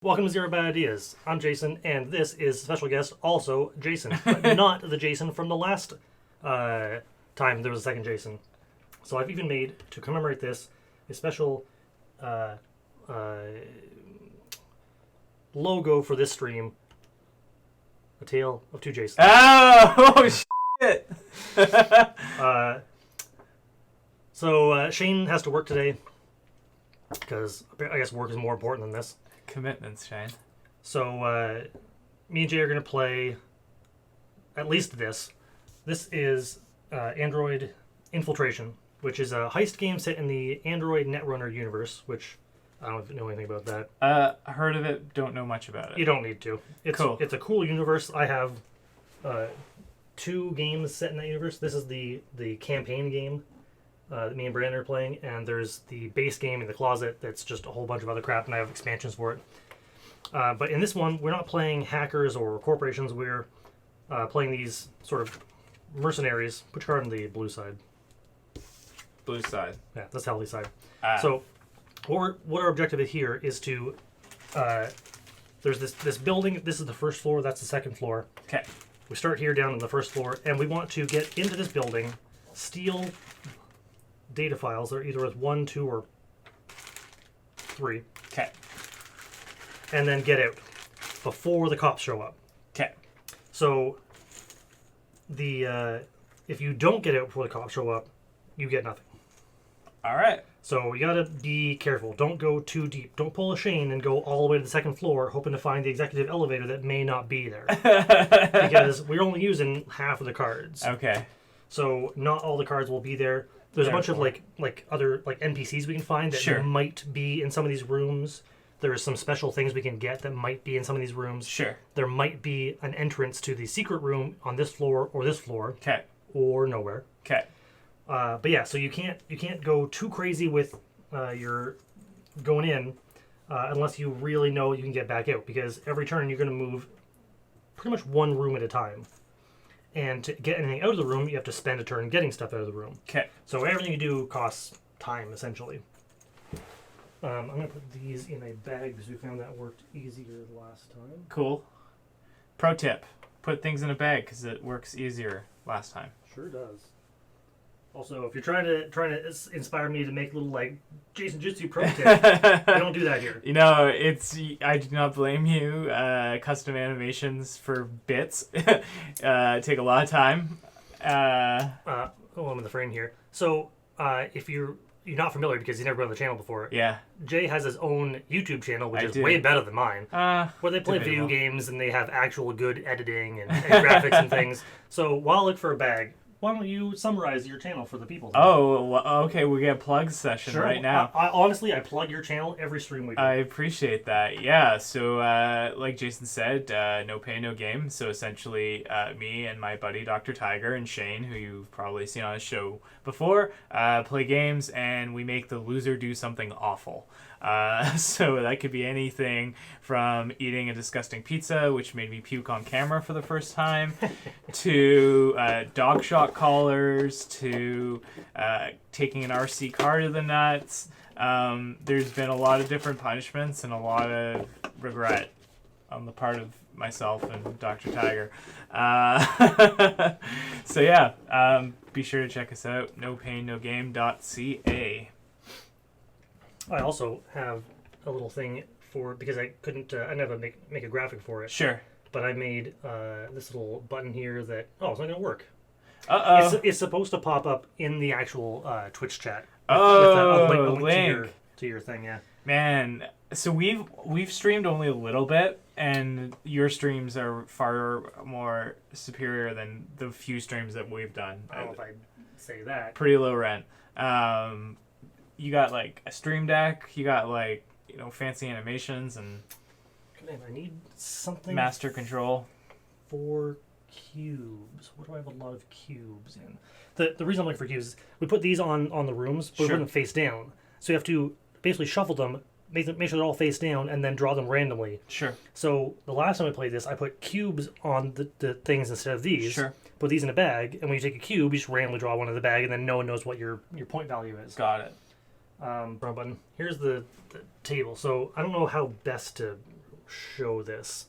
Welcome to Zero Bad Ideas. I'm Jason, and this is special guest, also Jason, but not the Jason from the last time there was a second Jason. So I've even made, to commemorate this, a special logo for this stream. A tale of two Jasons. Oh shit! So Shane has to work today, because I guess work is more important than this. Commitments, Shane. So me and Jay are going to play at least this. This is Android Infiltration, which is a heist game set in the Android Netrunner universe, which I don't know anything about that. Heard of it, don't know much about it. You don't need to. Cool. It's a cool universe. I have 2 games set in that universe. This is the campaign game that me and Brandon are playing, and there's the base game in the closet that's just a whole bunch of other crap, and I have expansions for it. But in this one, we're not playing hackers or corporations. We're playing these sort of mercenaries. Put your card on the blue side. Blue side. Yeah, that's the healthy side. So what our objective here is to... there's this building. This is the first floor. That's the second floor. Okay. We start here down on the first floor, and we want to get into this building, steal data files. They're either with 1, 2, or 3. Okay. And then get out before the cops show up. Okay. So if you don't get out before the cops show up, you get nothing. All right. So you gotta be careful. Don't go too deep. Don't pull a Shane and go all the way to the second floor, hoping to find the executive elevator that may not be there. Because we're only using half of the cards. Okay. So not all the cards will be there. There's a bunch of like other NPCs we can find that might be in some of these rooms. There's some special things we can get that might be in some of these rooms. Sure. There might be an entrance to the secret room on this floor or this floor. Okay. Or nowhere. Okay. But yeah, so you can't go too crazy with your going in unless you really know you can get back out, because every turn you're going to move pretty much one room at a time. And to get anything out of the room, you have to spend a turn getting stuff out of the room. Okay. So everything you do costs time, essentially. I'm going to put these in a bag because we found that worked easier the last time. Cool. Pro tip: put things in a bag because it works easier last time. Sure does. Also, if you're trying to inspire me to make little Jason Jujutsu pro tip, I don't do that here. You know, I do not blame you. Custom animations for bits take a lot of time. I'm in the frame here. So if you're not familiar because you've never been on the channel before, yeah, Jay has his own YouTube channel, which is way better than mine, where they play video games and they have actual good editing and graphics and things. So while I look for a bag, why don't you summarize your channel for the people? Oh, well, okay, we get a plug session right now. Honestly, I plug your channel every stream we do. I appreciate that. Yeah, so like Jason said, no pay, no game. So essentially, me and my buddy Dr. Tiger and Shane, who you've probably seen on his show before, play games, and we make the loser do something awful. So that could be anything from eating a disgusting pizza, which made me puke on camera for the first time, to dog shot collars, to taking an RC car to the nuts. There's been a lot of different punishments and a lot of regret on the part of myself and Dr. Tiger. So yeah, be sure to check us out, nopainnogame.ca. I also have a little thing because I couldn't, I never make a graphic for it. Sure. But I made this little button here that, it's not going to work. Uh-oh. It's supposed to pop up in the actual Twitch chat. With a link to your thing, yeah. Man, so we've streamed only a little bit, and your streams are far more superior than the few streams that we've done. I don't know if I'd say that. Pretty low rent. You got like a stream deck, you got fancy animations and I need something master control for cubes. What do I have a lot of cubes in? The reason I'm looking for cubes is we put these on the rooms, but we put them face down. So you have to basically shuffle them, make sure they're all face down, and then draw them randomly. Sure. So the last time I played this, I put cubes on the things instead of these. Sure. Put these in a bag, and when you take a cube, you just randomly draw one in the bag, and then no one knows what your point value is. Got it. Button. Here's the table. So I don't know how best to show this.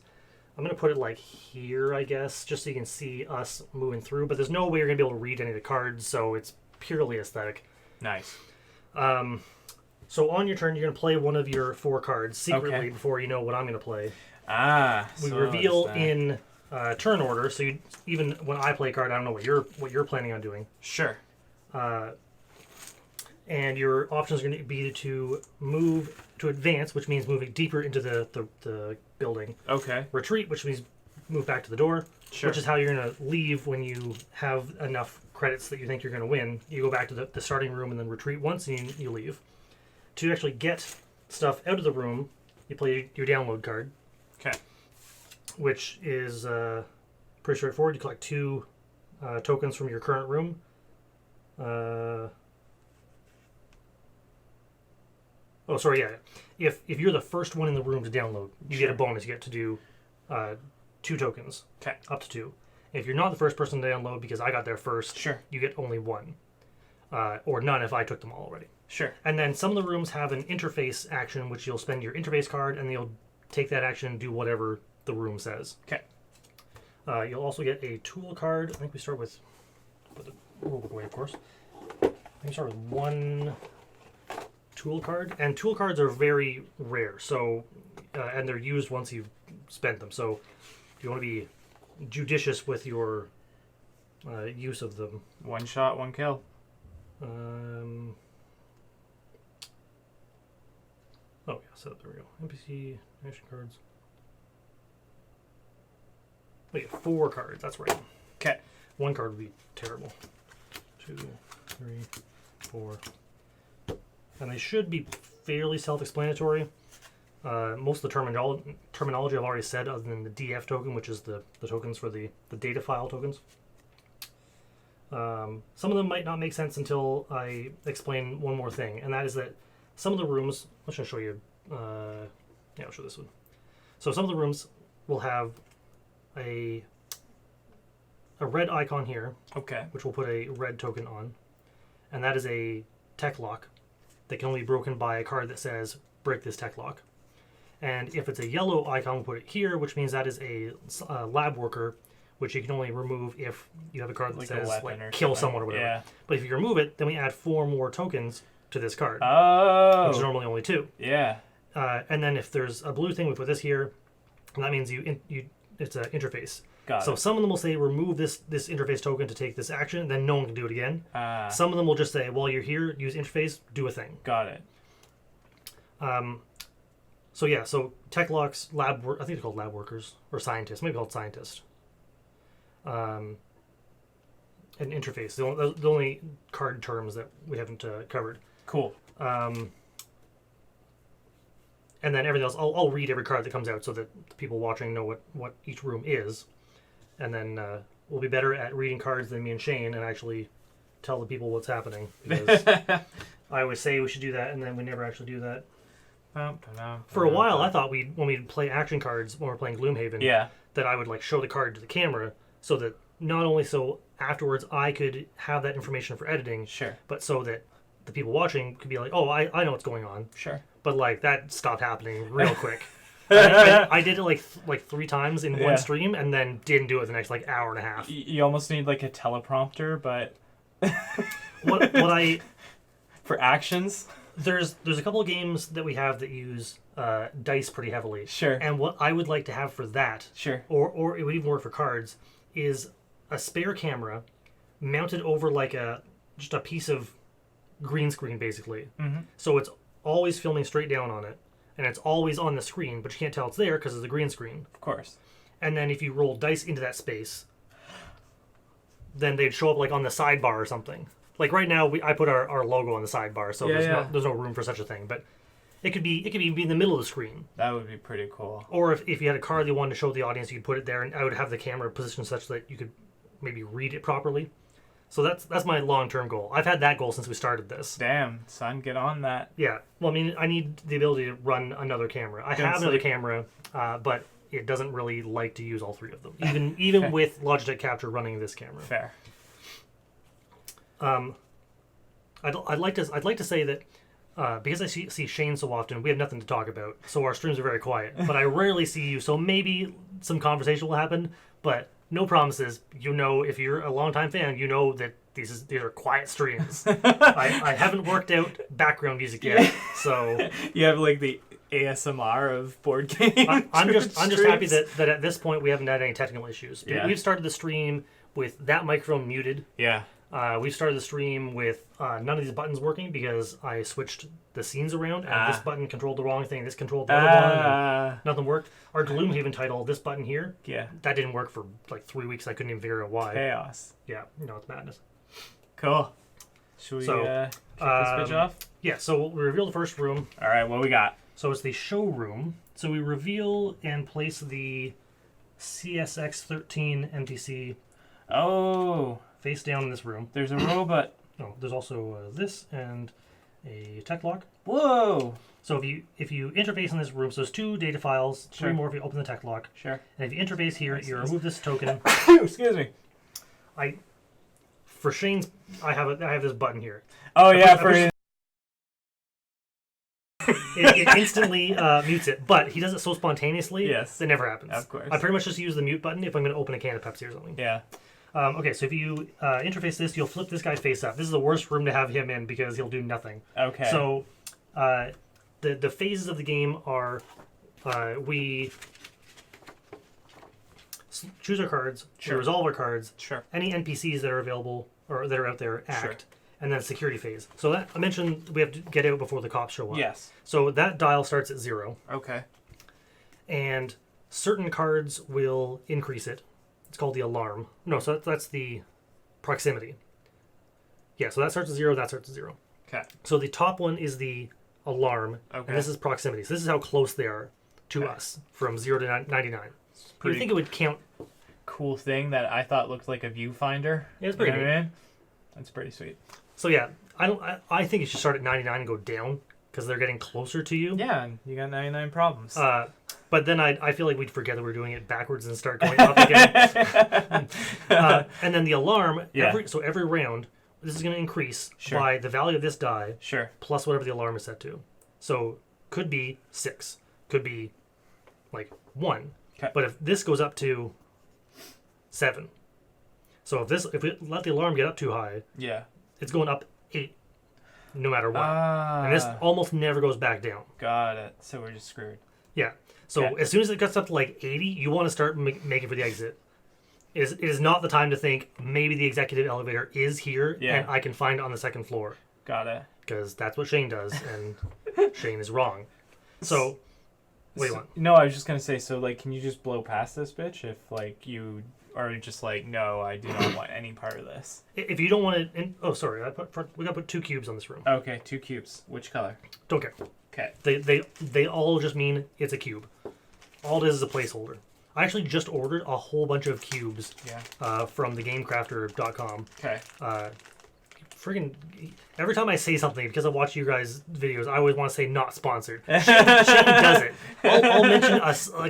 I'm going to put it like here, I guess, just so you can see us moving through. But there's no way you're going to be able to read any of the cards, so it's purely aesthetic. Nice. So on your turn, you're going to play one of your 4 cards secretly before you know what I'm going to play. We reveal in turn order, so even when I play a card, I don't know what you're planning on doing. Sure. And your options are going to be to move to advance, which means moving deeper into the building. Okay. Retreat, which means move back to the door. Sure. Which is how you're going to leave when you have enough credits that you think you're going to win. You go back to the starting room and then retreat once and you leave. To actually get stuff out of the room, you play your download card. Okay. Which is pretty straightforward. You collect 2 tokens from your current room. If you're the first one in the room to download, you get a bonus. You get to do 2 tokens. Okay. Up to 2. If you're not the first person to download, because I got there first, sure, you get only 1. Or none if I took them all already. Sure. And then some of the rooms have an interface action, which you'll spend your interface card, and you'll take that action and do whatever the room says. Okay. You'll also get a tool card. I think we start with the rulebook away, of course. I think we start with 1 tool card, and tool cards are very rare. So, and they're used once you've spent them. So, you want to be judicious with your use of them. 1 shot, 1 kill. Oh, yeah, so there we go. NPC, action cards. Wait, 4 cards, that's right. Okay. 1 card would be terrible. 2, 3, 4. And they should be fairly self-explanatory. Most of the terminology I've already said, other than the DF token, which is the tokens for the data file tokens. Some of them might not make sense until I explain one more thing, and that is that some of the rooms, I'm just going to show you, I'll show this one. So some of the rooms will have a red icon here, okay, which will put a red token on, and that is a tech lock that can only be broken by a card that says, break this tech lock. And if it's a yellow icon, we'll put it here, which means that is a lab worker, which you can only remove if you have a card that like says, like, kill someone or whatever. Yeah. But if you remove it, then we add 4 more tokens to this card. Oh. Which is normally only 2. Yeah. And then if there's a blue thing, we put this here, and that means it's an interface. Got so it. some of them will say, remove this interface token to take this action, then no one can do it again. Some of them will just say, while you're here, use interface, do a thing. Got it. So tech locks, I think they're called lab workers, or scientists, maybe called scientist. And interface, the only card terms that we haven't covered. Cool. And then everything else, I'll read every card that comes out so that the people watching know what each room is. And then we'll be better at reading cards than me and Shane and actually tell the people what's happening. Because I always say we should do that, and then we never actually do that. For a while, I thought when we'd play action cards when we're playing Gloomhaven, that I would show the card to the camera so that not only so afterwards I could have that information for editing, sure, but so that the people watching could be like, oh, I know what's going on. Sure. But that stopped happening real quick. I did it like 3 times in one stream, and then didn't do it the next hour and a half. You almost need a teleprompter, but what I for actions. There's a couple of games that we have that use dice pretty heavily. Sure. And what I would like to have for that, sure, or it would even work for cards, is a spare camera mounted over just a piece of green screen, basically. Mm-hmm. So it's always filming straight down on it, and it's always on the screen, but you can't tell it's there because of the green screen. Of course. And then if you roll dice into that space, then they'd show up on the sidebar or something. Right now, I put our logo on the sidebar, so there's no room for such a thing. But it could be in the middle of the screen. That would be pretty cool. Or if you had a card you wanted to show the audience, you could put it there, and I would have the camera positioned such that you could maybe read it properly. So that's my long-term goal. I've had that goal since we started this. Damn, son, get on that. Yeah. Well, I need the ability to run another camera. I have another camera, but it doesn't really like to use all 3 of them, even with Logitech Capture running this camera. Fair. I'd like to say that because I see Shane so often, we have nothing to talk about. So our streams are very quiet. But I rarely see you, so maybe some conversation will happen. But no promises. You know, if you're a longtime fan, you know that these are quiet streams. I haven't worked out background music yet, so You have like the ASMR of board games. I'm just happy that at this point we haven't had any technical issues. Yeah. We've started the stream with that microphone muted. Yeah. We've started the stream with none of these buttons working because I switched the scenes around, and this button controlled the wrong thing. This controlled the other one. And nothing worked. Our Gloomhaven title, this button here, that didn't work for like 3 weeks. I couldn't even figure out why. Chaos. Yeah, no, it's madness. Cool. Should we kick this bitch off? Yeah, so we reveal the first room. All right, what we got? So it's the showroom. So we reveal and place the CSX-13 NPC face down in this room. There's a robot. Oh, there's also this and a tech lock. Whoa! So if you interface in this room, so there's 2 data files, 3 more if you open the tech lock. Sure. And if you interface here, you remove this token. Excuse me. For Shane's, I have this button here. Oh yeah, it instantly mutes it, but he does it so spontaneously that never happens. Of course. I pretty much just use the mute button if I'm going to open a can of Pepsi or something. Yeah. Okay, so if you interface this, you'll flip this guy face up. This is the worst room to have him in because he'll do nothing. Okay. So the phases of the game are we choose our cards, we resolve our cards, any NPCs that are available or that are out there act, and then security phase. So that I mentioned we have to get out before the cops show up. Yes. So that dial starts at 0. Okay. And certain cards will increase it. It's called the alarm. No, so that's the proximity. Yeah, so that starts at 0, that starts at 0. Okay. So the top one is the alarm, and this is proximity. So this is how close they are to us from 0 to 99. You would think it would count. Cool thing that I thought looked like a viewfinder. Yeah, it's pretty neat. That's pretty sweet. So yeah, I think you should start at 99 and go down because they're getting closer to you. Yeah, you got 99 problems. But then I feel like we'd forget that we're doing it backwards and start going up again. And then the alarm, every round, this is going to increase by the value of this die plus whatever the alarm is set to. So could be 6, could be like 1. Okay. But if this goes up to 7, so if we let the alarm get up too high, it's going up 8, no matter what. And this almost never goes back down. Got it. So we're just screwed. Yeah. So as soon as it gets up to like 80, you want to start making for the exit. It is not the time to think maybe the executive elevator is here and I can find it on the 2nd floor. Got it. Because that's what Shane does, and Shane is wrong. So, what do you want? No, I was just going to say, so like, can you just blow past this bitch if like you are just like, no, I do not want any part of this? If you don't want it, oh sorry, we got to put 2 cubes on this room. Okay, 2 cubes. Which color? Don't care. Okay. They all just mean it's a cube. All it is a placeholder. I actually just ordered a whole bunch of cubes from thegamecrafter.com. Okay. Friggin' every time I say something, because I watch you guys' videos, I always want to say not sponsored. Shane does it. I'll mention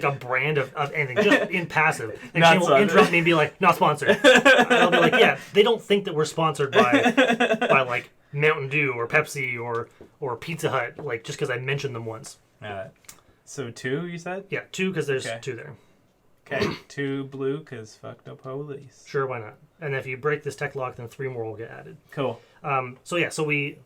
a brand of anything, just in passive. And Shane will interrupt me and be like, not sponsored. I'll be like, yeah, they don't think that we're sponsored by like Mountain Dew or Pepsi or Pizza Hut, like just because I mentioned them once. So 2, you said? Yeah, 2 because there's 2 there. Okay, 2 blue because fuck no police. Sure, why not? And if you break this tech lock, then 3 more will get added. Cool. So we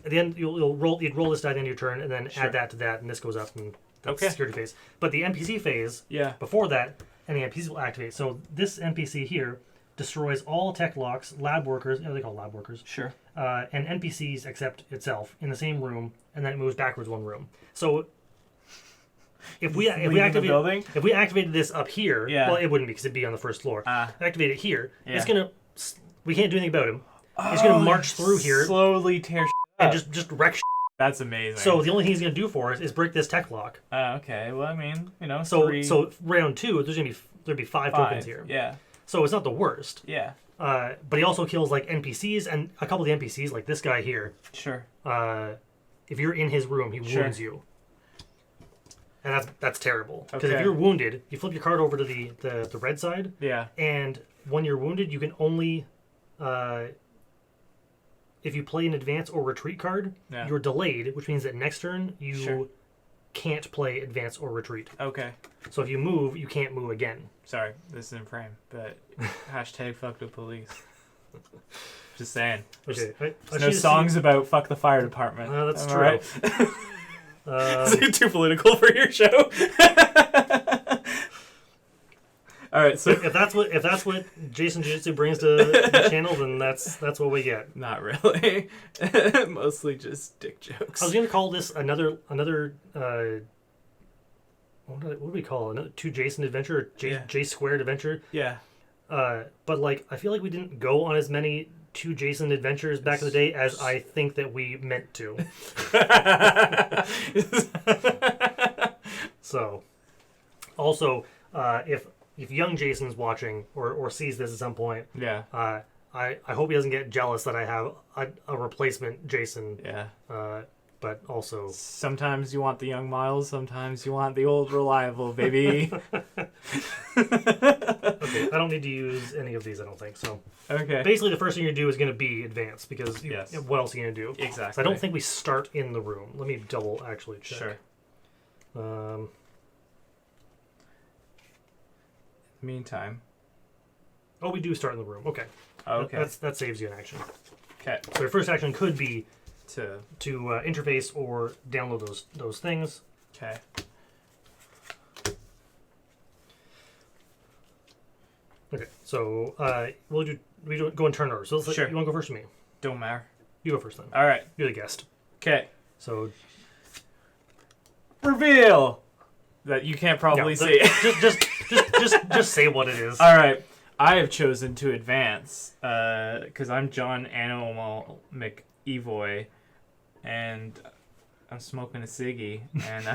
at the end you'd roll this die at the end of your turn, and then add that to that, and this goes up, and that's security phase. But the NPC phase, before that, any NPCs will activate. So this NPC here destroys all tech locks, lab workers, they call lab workers. Sure. And NPCs except itself in the same room, and then it moves backwards 1 room. So if we activated this up here, well, it wouldn't be because it'd be on the 1st floor. Activate it here. It's gonna. We can't do anything about him. He's gonna march through here, slowly tear and up. just wreck. That's amazing. So the only thing he's gonna do for us is break this tech lock. Okay. Well, I mean, So round 2, there'd be 5 tokens here. Yeah. So it's not the worst. Yeah. But he also kills like NPCs, and a couple of the NPCs, like this guy here. Sure. If you're in his room, he wounds you. And that's terrible. Because if you're wounded, you flip your card over to the red side. Yeah. And when you're wounded, you can only if you play an advance or retreat card, you're delayed, which means that next turn you can't play advance or retreat. Okay. So if you move, you can't move again. Sorry, this is in frame, but hashtag fuck the police. Just saying. Okay. There's no songs about fuck the fire department. That's true. Right? Is it too political for your show? All right, so if that's what Jason Jujutsu brings to the channel, then that's what we get. Not really. Mostly just dick jokes. I was gonna call this another what do we call it? Another 2 Jason adventure, or J squared adventure. Yeah. But like I feel like we didn't go on as many 2 Jason adventures back in the day as I think that we meant to. So, also, if young Jason's watching or sees this at some point, I hope he doesn't get jealous that I have a replacement Jason. Yeah. But also, sometimes you want the young Miles, sometimes you want the old reliable, baby. Okay, I don't need to use any of these, I don't think. So, okay. Basically, the first thing you do is going to be advanced, because what else are you going to do? Exactly. So I don't think we start in the room. Let me double actually check. Sure. Meantime. Oh, we do start in the room. Okay. Okay. That saves you an action. Okay. So your first action could be to interface or download those things. Okay. Okay. So we go in turn order. So let's sure. You want to go first or me? Don't matter. You go first then. All right. You're the guest. Okay. So reveal that you can't probably see. just say what it is. All right. I have chosen to advance because I'm John Animal McEvoy, and I'm smoking a ciggy, and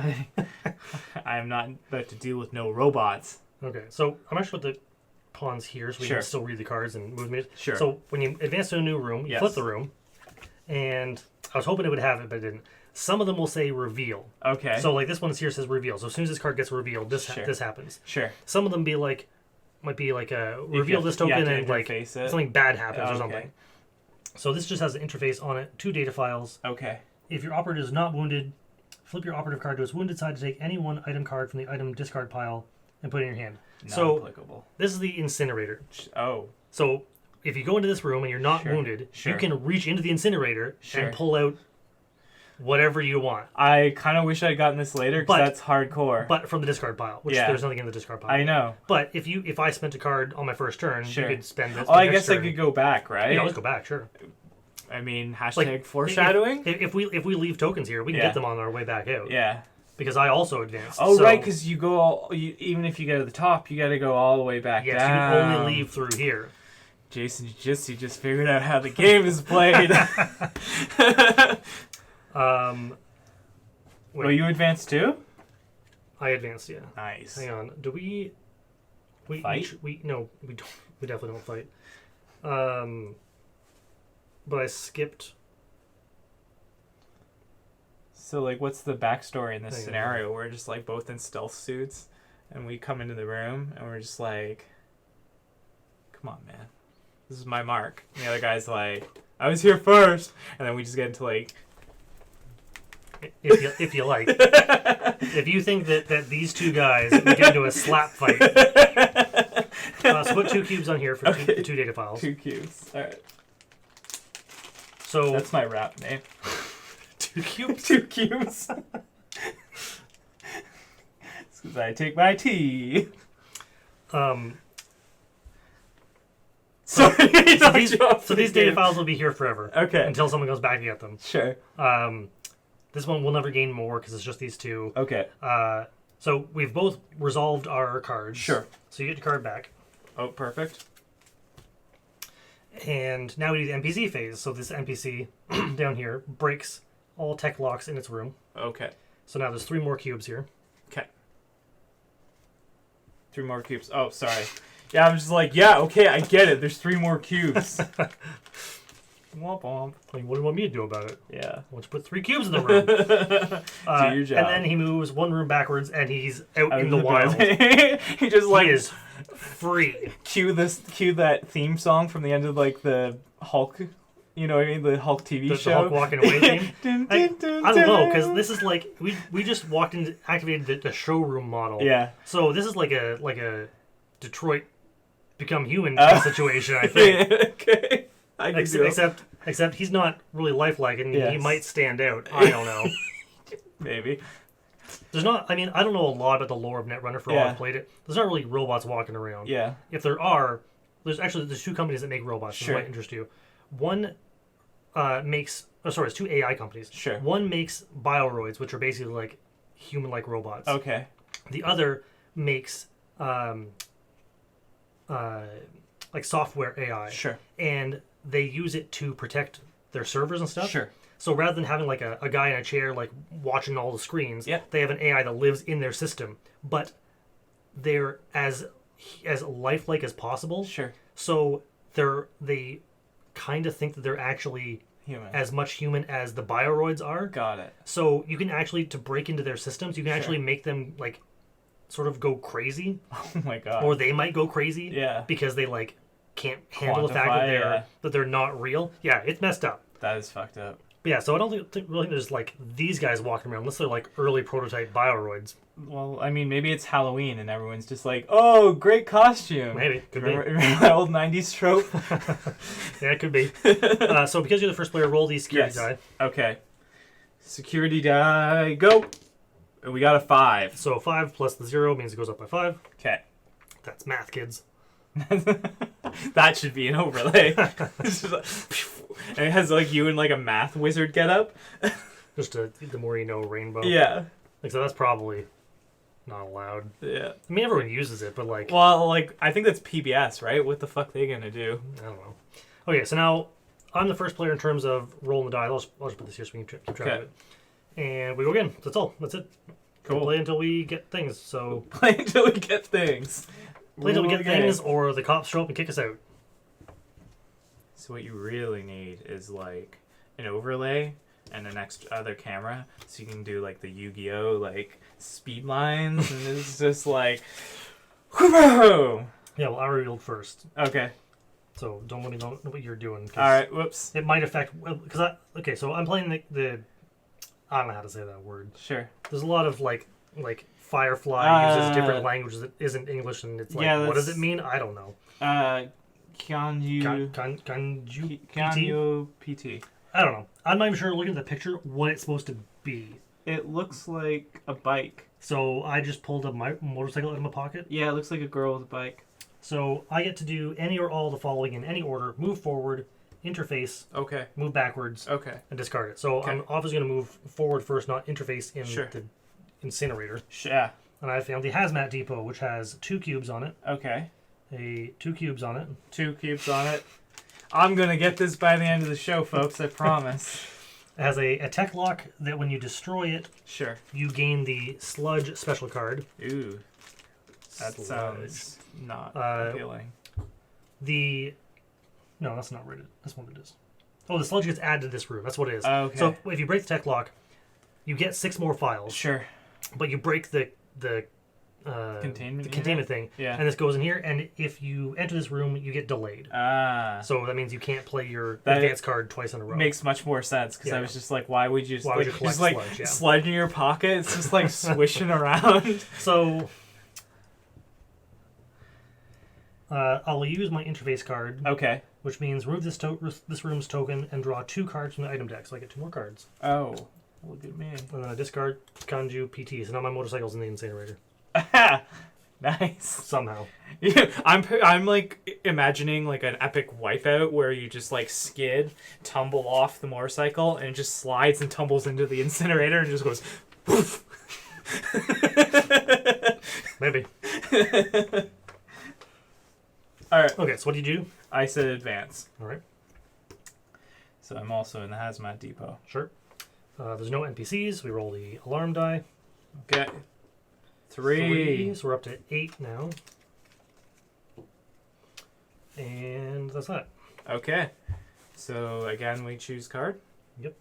I'm not about to deal with no robots. Okay, so I'm actually put the pawns here so we can still read the cards and move them. Sure. So when you advance to a new room, you flip the room, and I was hoping it would have it, but it didn't. Some of them will say reveal. Okay. So like this one here says reveal. So as soon as this card gets revealed, this happens. Sure. Some of them might be like a reveal this token and like something bad happens or something. So this just has an interface on it, 2 data files. Okay. If your operative is not wounded, flip your operative card to its wounded side to take any one item card from the item discard pile and put it in your hand. Not applicable. This is the incinerator. Oh. So if you go into this room and you're not wounded, you can reach into the incinerator and pull out whatever you want. I kind of wish I'd gotten this later because that's hardcore. But from the discard pile, which there's nothing in the discard pile. I know. But if I spent a card on my first turn, you could spend this. Oh, I guess I could go back, right? Yeah, let's go back, sure. I mean, hashtag foreshadowing? If we leave tokens here, we can get them on our way back out. Yeah. Because I also advanced. Oh, right, because you go even if you get to the top, you got to go all the way back down. Yeah, you can only leave through here. Jason Jujutsu just figured out how the game is played. Wait. Well, you advanced too? I advanced, yeah. Nice. Hang on. Do we fight? No, we don't. We definitely don't fight. But I skipped. So, like, what's the backstory in this scenario? We're just, like, both in stealth suits, and we come into the room, and we're just like, come on, man. This is my mark. And the other guy's like, I was here first. And then we just get into, like... If you like. If you think that these two guys would get into a slap fight. So put 2 cubes on here for two data files. 2 cubes. All right. So that's my rap name. 2 cubes? 2 cubes. It's because I take my tea. So these data files will be here forever. Okay. Until someone goes back to get them. Sure. This one will never gain more because it's just these 2. Okay. So we've both resolved our cards. Sure. So you get your card back. Oh, perfect. And now we do the NPC phase. So this NPC down here breaks all tech locks in its room. Okay. So now there's 3 more cubes here. Okay. 3 more cubes. Oh, sorry. Yeah, I'm just like, yeah, okay, I get it. There's 3 more cubes. Womp womp. I mean, what do you want me to do about it? Yeah. I want you to put 3 cubes in the room. Do your job. And then he moves 1 room backwards, and he's out in the wild. He just like he is free. Cue that theme song from the end of like the Hulk, You know what I mean? The Hulk TV The show. Hulk walking away theme. Dun, I dun, dun, don't know, dun. because this is like we just walked into activated the showroom model. Yeah. So this is like a Detroit become human kind of situation, I think. Okay. I can do it. Except he's not really lifelike, and he Yes. might stand out. I don't know. Maybe. There's not. I mean, I don't know a lot about the lore of Netrunner for all I've played it. There's not really robots walking around. Yeah. If there are, there's two companies that make robots. Sure. That might interest you. One makes. Oh, sorry, it's two AI companies. Sure. One makes bioroids, which are basically like human-like robots. Okay. The other makes like software AI. Sure. And they use it to protect their servers and stuff. Sure. So rather than having like a guy in a chair like watching all the screens, Yep. they have an AI that lives in their system, but they're as lifelike as possible. Sure. So they kind of think that they're actually Human. as much human as the bioroids are. Got it. So you can actually, to break into their systems, you can actually make them like sort of go crazy, Oh my god. or they might go crazy. Yeah. Because they like can't handle the fact Quantify, that they're not real. Yeah, it's messed up. That is fucked up. But yeah, so I don't really think there's like these guys walking around unless they're like early prototype bioroids. Well, I mean, maybe it's Halloween and everyone's just like, "Oh, great costume." Maybe, could be. Remember that old '90s trope? Yeah, it could be. So because you're the first player, roll these security die. Okay. Security die, go. And we got a 5. So 5 plus the 0 means it goes up by 5. Okay. That's math, kids. That should be an overlay. It's just like, and it has like you in like a math wizard getup. Just the more you know rainbow. Yeah. Like, so that's probably not allowed. Yeah. I mean, everyone uses it, but like... Well, like, I think that's PBS, right? What the fuck are they gonna do? I don't know. Okay, so now I'm the first player in terms of rolling the die. I'll just put this here so we can keep track of it. And we go again. That's all. That's it. Cool. We'll play until we get things. So Play until we get things. play until we get Okay. things, or the cops show up and kick us out. So what you really need is like an overlay and an other camera, so you can do like the Yu-Gi-Oh like speed lines, and it's just like, whoa. Yeah, well, I revealed first, Okay. so don't let me know what you're doing. 'Cause All right. Whoops. it might affect because okay. So I'm playing the I don't know how to say that word. Sure. There's a lot of like Firefly uses different Uh, language that isn't English, and it's like, yeah, what does that's- it mean? I don't know. Kanju Kanju PT. I don't know. I'm not even sure looking at the picture what it's supposed to be. It looks like a bike. So I just pulled up my motorcycle out of my pocket. Yeah, it looks like a girl with a bike. So I get to do any or all of the following in any order: move forward, interface, Okay. move backwards, Okay. and discard it. So Okay. I'm obviously going to move forward first, not interface in Sure. the incinerator. Yeah. And I found the hazmat depot, which has 2 cubes on it. Okay. 2 cubes on it. 2 cubes on it. I'm gonna get this by the end of the show, folks. I promise. It has a tech lock that when you destroy it, Sure. you gain the sludge special card. Ooh. That Sludge. sounds not Uh, appealing. No, that's not rated. That's what it is. Oh, the sludge gets added to this room. That's what it is. Okay. So if you break the tech lock, you get 6 more files. Sure. But you break the Containment containment thing, Yeah. and this goes in here. And if you enter this room, you get delayed. Ah. So that means you can't play your That advance card twice in a row. Makes much more sense because I Yeah. was just like, why would you just, Why would you collect just like sludge, yeah. sludge in your pocket? It's just like swishing around. So I'll use my interface card, Okay. which means remove this room's token and draw 2 cards from the item deck. So I get 2 more cards. Oh, look at me. And then I discard Kanju PT. So now my motorcycle's in the incinerator. Nice. Somehow. Yeah, I'm like imagining like an epic wipeout where you just like skid, tumble off the motorcycle, and it just slides and tumbles into the incinerator and just goes poof. Maybe. All right. Okay, so what did you do? I said advance, All right, so I'm also in the hazmat depot. sure. There's no NPCs. We roll the alarm die. Okay. 3. So we're up to 8 now. And that's that. Okay. So again, we choose card. Yep.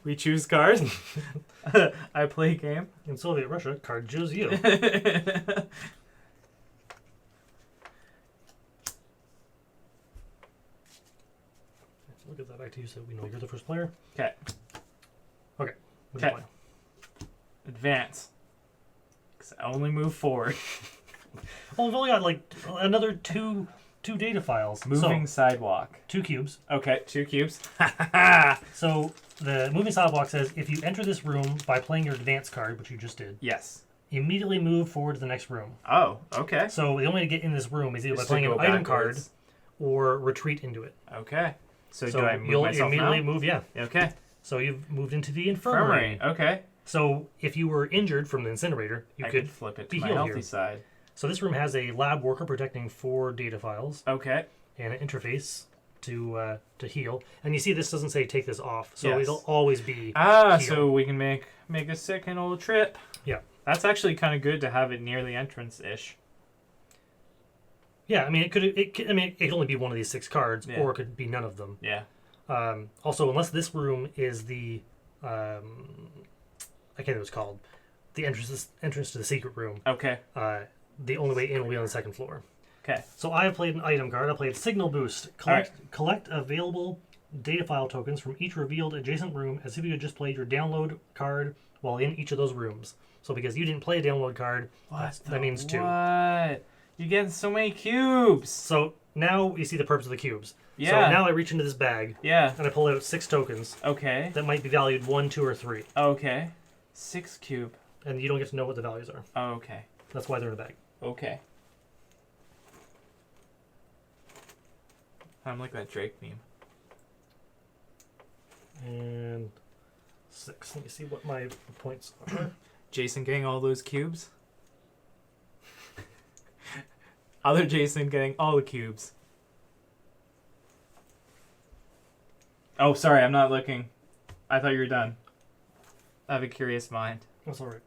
We choose card. I play game. In Soviet Russia, card choose you. Look at that back to you so we know you're the first player. Okay. Okay. Okay. Advance. Because I only move forward. Well, we've only got like another two data files. Moving sidewalk. 2 cubes. Okay, 2 cubes. So the moving sidewalk says if you enter this room by playing your advance card, which you just did, Yes. immediately move forward to the next room. Oh, okay. So the only way to get in this room is either by Just to playing an go item backwards. card or retreat into it. Okay. So do I move you'll myself immediately now? move, yeah. Okay. So you've moved into the infirmary. Okay. So if you were injured from the incinerator, you I could could flip it to be my healed healthy here. side. So this room has a lab worker protecting 4 data files Okay. and an interface to heal. And you see this doesn't say take this off, so Yes. it'll always be Ah, heal. so we can make a second old trip. Yeah. That's actually kind of good to have it near the entrance-ish. Yeah, I mean it could only be one of these 6 cards, Yeah. or it could be none of them. Yeah. Also, unless this room is the I can't think what it's called, the entrance to the secret room. Okay. The only way in will be on the 2nd floor. Okay. So I have played an item card. I played Signal Boost. Collect available data file tokens from each revealed adjacent room as if you had just played your download card while in each of those rooms. So because you didn't play a download card, that means 2. What? You're getting so many cubes. So now you see the purpose of the cubes. Yeah. So now I reach into this bag Yeah. and I pull out 6 tokens Okay. that might be valued 1, 2, or 3. Okay. 6 cube. And you don't get to know what the values are. Okay. That's why they're in the bag. Okay. I'm like that Drake meme. And 6. Let me see what my points are. Jason getting all those cubes. Other Jason getting all the cubes. Oh, sorry, I'm not looking. I thought you were done. I have a curious mind. That's all right.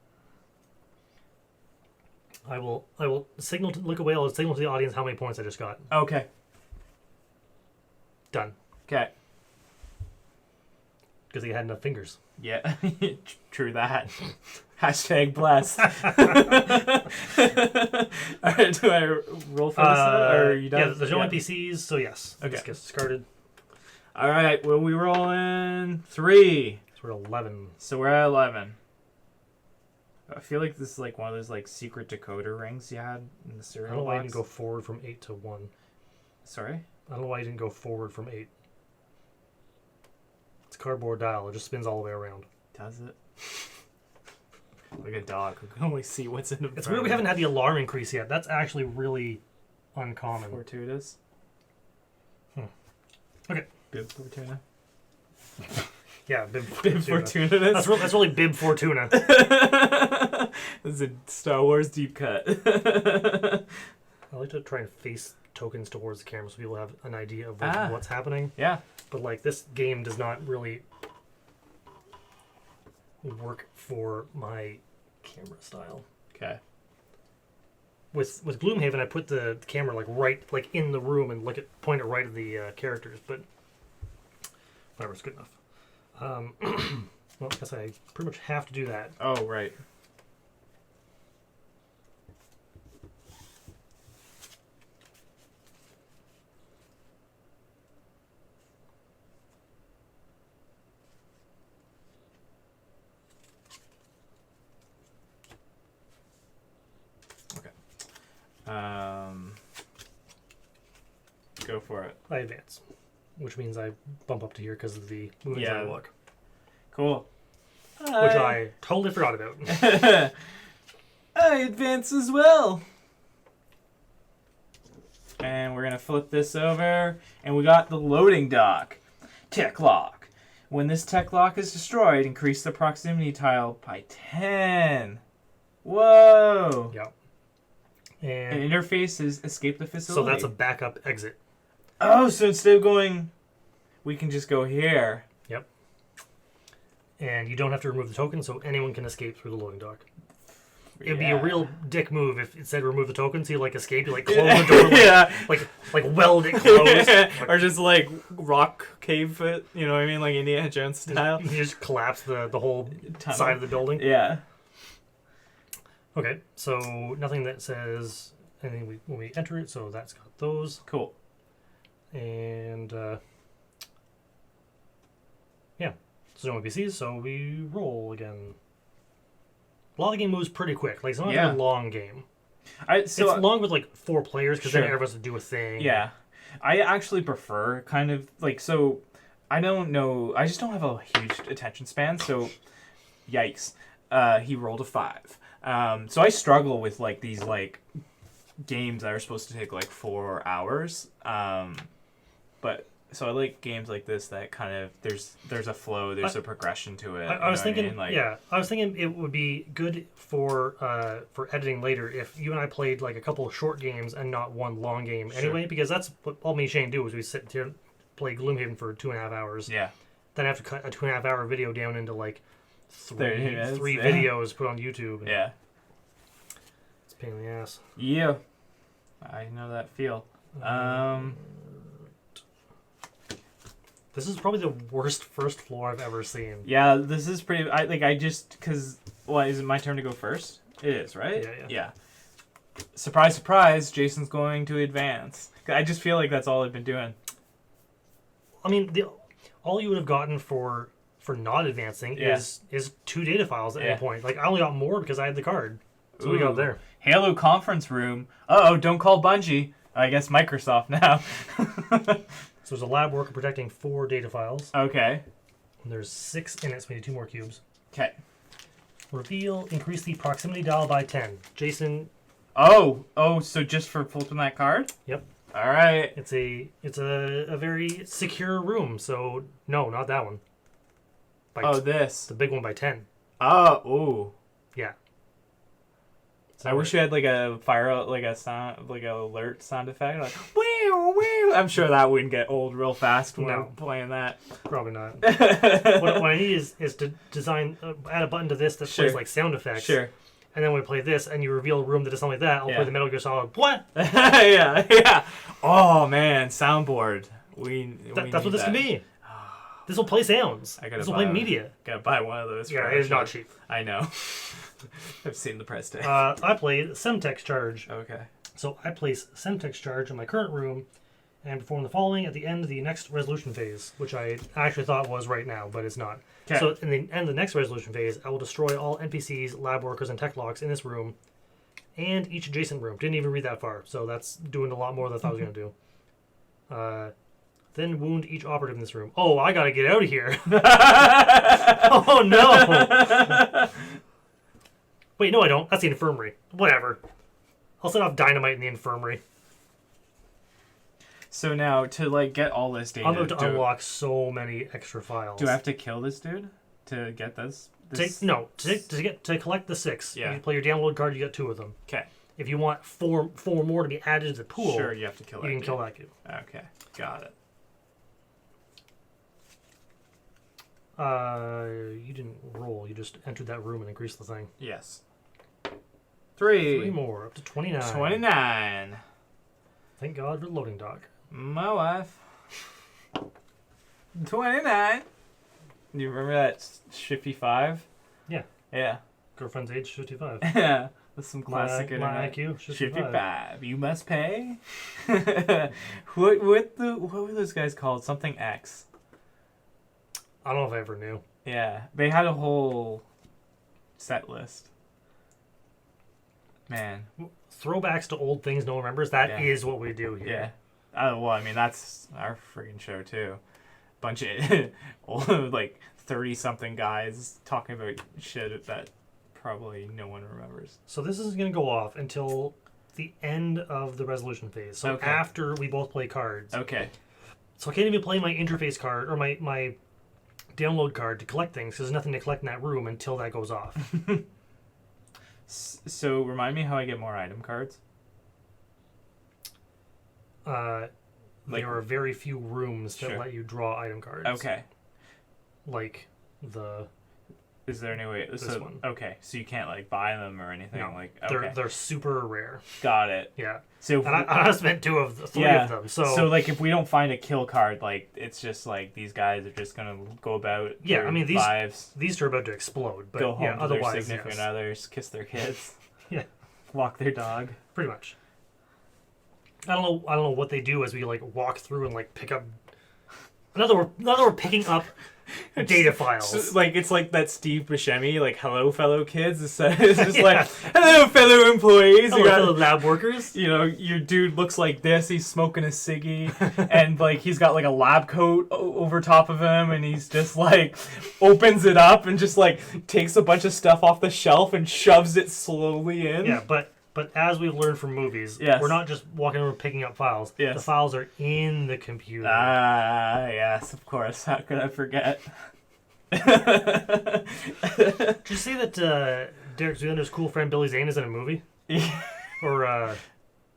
I will signal to look away. I'll signal to the audience how many points I just got. Okay. Done. Okay. Because they had enough fingers. Yeah. True that. Hashtag blessed. Alright, do I roll for this? Or are you done? Yeah, there's no NPCs, so yes. Okay. Let's get started. Alright, well, we roll in 3. So we're at 11. So we're at 11. I feel like this is like one of those like secret decoder rings you had in the I cereal don't know why I box. didn't go forward from 8 to 1. Sorry? I don't know why I didn't go forward from 8. It's a cardboard dial. It just spins all the way around. Does it? Like a dog who can only see what's in the It's weird we haven't had the alarm increase yet. That's actually really uncommon. Fortuitous. Okay. Bib Fortuna. Yeah, Bib Fortuna. That's really Bib Fortuna. This is a Star Wars deep cut. I like to try and face tokens towards the camera so people have an idea of what's happening. Yeah. But like this game does not really work for my camera style. Okay. With Gloomhaven, I put the camera right in the room and point it right at the characters, but whatever, it's good enough. Well, I guess I pretty much have to do that. Oh, right. Go for it. I advance, which means I bump up to here because of the moving Yeah. sidewalk, Cool. which I totally forgot about. I advance as well. And we're going to flip this over. And we got the loading dock. Tech lock. When this tech lock is destroyed, increase the proximity tile by 10. Whoa. Yep. An And interface is escape the facility. so that's a backup exit. Oh, so instead of going, we can just go here. Yep. And you don't have to remove the token, so anyone can escape through the loading dock. It'd be a real dick move if it said remove the token, so you escape, you close the door, Yeah. like weld it closed. Or just rock cave it, you know what I mean? Like Indiana Jones style. You just collapse the whole Tunnel. side of the building. Yeah. Okay, so nothing that says anything when we enter it, so that's got those. Cool. And Yeah. So no NPCs, so we roll again. A lot of the game moves pretty quick. Like, it's not a long game. It's long with, like, 4 players, because then everyone has to do a thing. Yeah. I actually prefer kind of, like, so... I don't know. I just don't have a huge attention span, so... Yikes. He rolled a 5. So I struggle with, like, these, like, games that are supposed to take, like, 4 hours. But... So I like games like this that kind of there's a flow, there's a progression to it. I was thinking, I was thinking it would be good for editing later if you and I played like a couple of short games and not one long game anyway, because that's what all me and Shane do is we sit here play Gloomhaven for 2.5 hours. Yeah. Then I have to cut a 2.5 hour video down into like three videos put on YouTube. And yeah. It's a pain in the ass. Yeah. I know that feel. This is probably the worst first floor I've ever seen. Yeah, this is pretty... Because... Well, is it my turn to go first? It is, right? Yeah. Surprise, surprise, Jason's going to advance. I just feel like that's all I've been doing. I mean, all you would have gotten for not advancing is 2 data files at any point. Like, I only got more because I had the card. So we got there. Halo conference room. Uh-oh, don't call Bungie. I guess Microsoft now. So there's a lab worker protecting 4 data files. Okay. And there's 6 in it, so we need 2 more cubes. Okay. Reveal, increase the proximity dial by 10. Jason. Oh, so just for flipping that card? Yep. All right. It's a very secure room, so no, not that one. This. The big one by 10. Oh, ooh. Yeah. I wish you had like a sound, like a alert sound effect, like wee wee. I'm sure that wouldn't get old real fast when I'm playing that. Probably not. what I need is to design, add a button to this that plays like sound effects. Sure. And then when we play this, and you reveal a room that does something like that, I'll play the Metal Gear Solid. What? yeah. Oh man, soundboard. That's what this can be. This will play sounds. This will play media. Gotta buy one of those. Yeah, it's not cheap. I know. I've seen the price tag. I played Semtex Charge. Okay. So I place Semtex Charge in my current room and perform the following at the end of the next resolution phase, which I actually thought was right now, but it's not. Okay. So in the end of the next resolution phase, I will destroy all NPCs, lab workers, and tech logs in this room and each adjacent room. Didn't even read that far, so that's doing a lot more than I thought I was going to do. Then wound each operative in this room. Oh, I gotta get out of here. Oh, no. Wait, no, I don't. That's the infirmary. Whatever. I'll set off dynamite in the infirmary. So now, to like get all this data... I'm about to unlock so many extra files. Do I have to kill this dude to get this? To collect the 6. You play your download card, you get 2 of them. Okay. If you want four more to be added to the pool... Sure, you have to kill that. You can kill that dude. Okay, got it. You didn't roll. You just entered that room and increased the thing. Yes. 3 more, up to 29. 29. Thank God for the loading dock. My wife. 29. Do you remember that Shippy 5? Yeah. Yeah. Girlfriend's age 55. Yeah. That's some classic my IQ, Shippy 5. You must pay. What were those guys called? Something X. I don't know if I ever knew. Yeah. They had a whole set list. Man. Throwbacks to old things no one remembers. That is what we do here. Yeah. Well, I mean, that's our friggin' show, too. Bunch of old, like, 30-something guys talking about shit that probably no one remembers. So this is going to go off until the end of the resolution phase. So after we both play cards. Okay. So I can't even play my interface card or my download card to collect things because there's nothing to collect in that room until that goes off. So remind me how I get more item cards. There are very few rooms that let you draw item cards. Okay. Like the... Is there any way... This one. Okay, so you can't like buy them or anything? No, like okay. They're super rare. Got it. Yeah. So I spent 3 of them. So like if we don't find a kill card, like it's just like these guys are just gonna go about. Yeah, I mean lives. These are about to explode. But go home to otherwise, their significant others, kiss their kids. Yeah. Walk their dog. Pretty much. I don't know what they do as we like walk through and like pick up. Another we're picking up data files. So, like it's like that Steve Buscemi, like hello fellow kids. It's just like hello fellow employees. Hello, fellow lab workers. You know, your dude looks like this. He's smoking a ciggy, and like he's got like a lab coat over top of him, and he's just like opens it up and just like takes a bunch of stuff off the shelf and shoves it slowly in. Yeah, but as we've learned from movies, we're not just walking over picking up files. Yes. The files are in the computer. Ah, yes, of course. How could I forget? Did you see that Derek Zoolander's cool friend Billy Zane is in a movie? Yeah. Or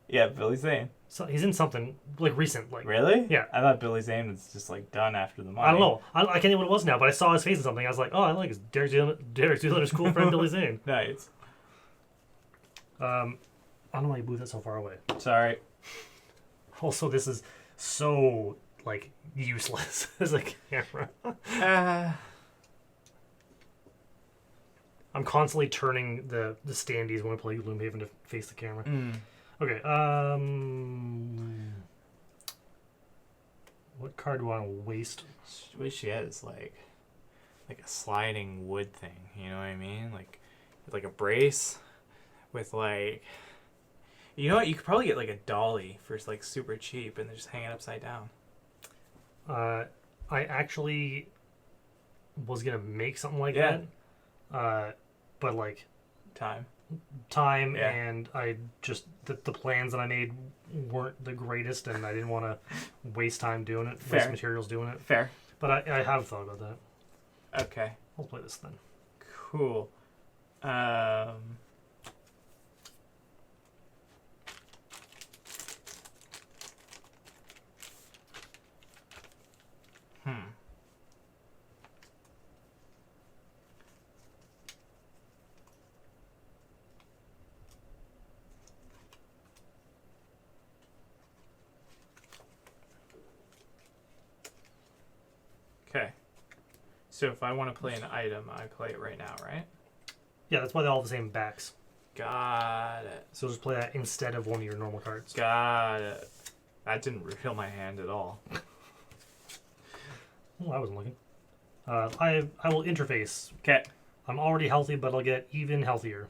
yeah, Billy Zane. So he's in something like recent. Like really? Yeah. I thought Billy Zane was just like done after the money. I don't know. I can't think what it was now, but I saw his face in something. I was like, oh, I like his Derek Zoolander's cool friend Billy Zane. Nice. I don't know why you moved that so far away. Sorry. Also, this is so like useless as a camera. I'm constantly turning the standees when I play Gloomhaven to face the camera. Okay. What card do I want to waste? What she has like a sliding wood thing. You know what I mean? Like a brace. With like, you know what? You could probably get like a dolly for like super cheap, and then just hang it upside down. I actually was gonna make something like that, but like time, and I just the plans that I made weren't the greatest, and I didn't want to waste time doing it, waste materials doing it. Fair, but I have thought about that. Okay, I'll play this then. Cool. Okay. So if I want to play an item, I play it right now, right? Yeah, that's why they all have the same backs. Got it. So just play that instead of one of your normal cards. Got it. That didn't reveal my hand at all. Oh, I wasn't looking. I will interface. Okay. I'm already healthy, but I'll get even healthier.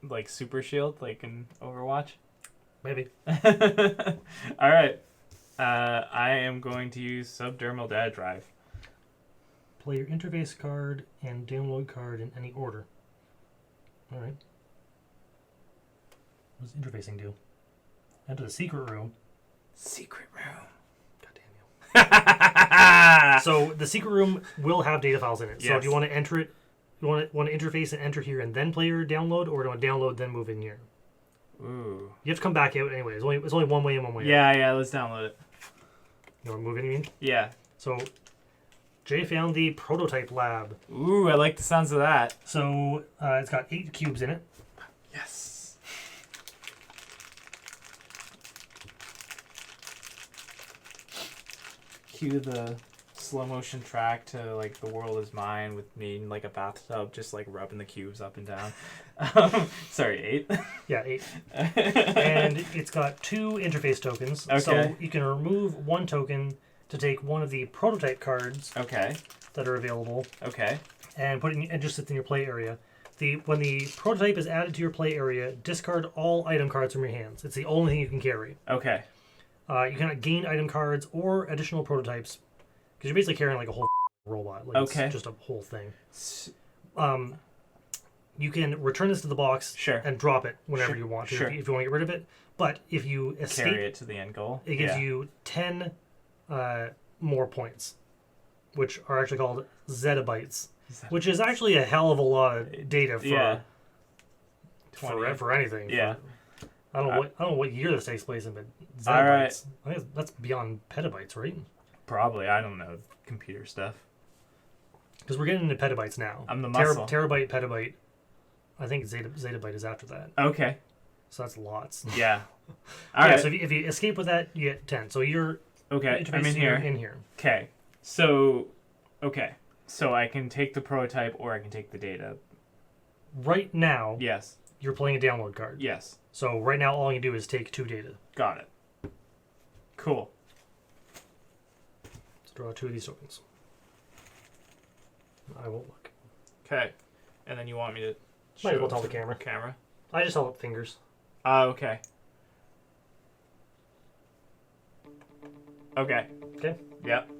Like super shield, like in Overwatch? Maybe. Alright. I am going to use subdermal data drive. Play your interface card and download card in any order. Alright. What does interfacing do? Enter the secret room. Secret room. God damn you. So the secret room will have data files in it. So if you want to enter it, you want to interface and enter here and then play your download, or do you want to download then move in here? Ooh. You have to come back out anyway. It's only one way in, one way out. Yeah, let's download it. You want to move in, you mean? Yeah. So Jay found the prototype lab. Ooh, I like the sounds of that. So it's got 8 cubes in it. Yes. Cue the slow motion track to like The World Is Mine with me in like a bathtub just like rubbing the cubes up and down. Sorry, 8? Yeah, 8. And it's got 2 interface tokens. Okay. So you can remove 1 token to take one of the prototype cards that are available. Okay. And put it in, and just sit in your play area. When the prototype is added to your play area, discard all item cards from your hands. It's the only thing you can carry. Okay. You cannot gain item cards or additional prototypes because you're basically carrying like a whole robot. Like it's just a whole thing. You can return this to the box and drop it whenever you want to if you want to get rid of it. But if you escape, carry it to the end goal. It gives you 10 more points, which are actually called zettabytes, which is actually a hell of a lot of data for anything. Yeah. I don't know what year this takes place in, but zettabytes. I think that's beyond petabytes, right? Probably. I don't know computer stuff. Because we're getting into petabytes now. I'm the muscle. Terabyte, petabyte. I think zettabyte is after that. Okay. So that's lots. Yeah. All right. So if you escape with that, you get 10. So you're I'm in here. In here. Okay. So I can take the prototype or I can take the data. Right now. Yes. You're playing a download card. Yes. So right now, all you do is take 2 data. Got it. Cool. Draw 2 of these tokens. I won't look. Okay. And then you want me to Might as show well tell to the camera. Camera. I just held up fingers. Okay. Okay. Okay? Yep.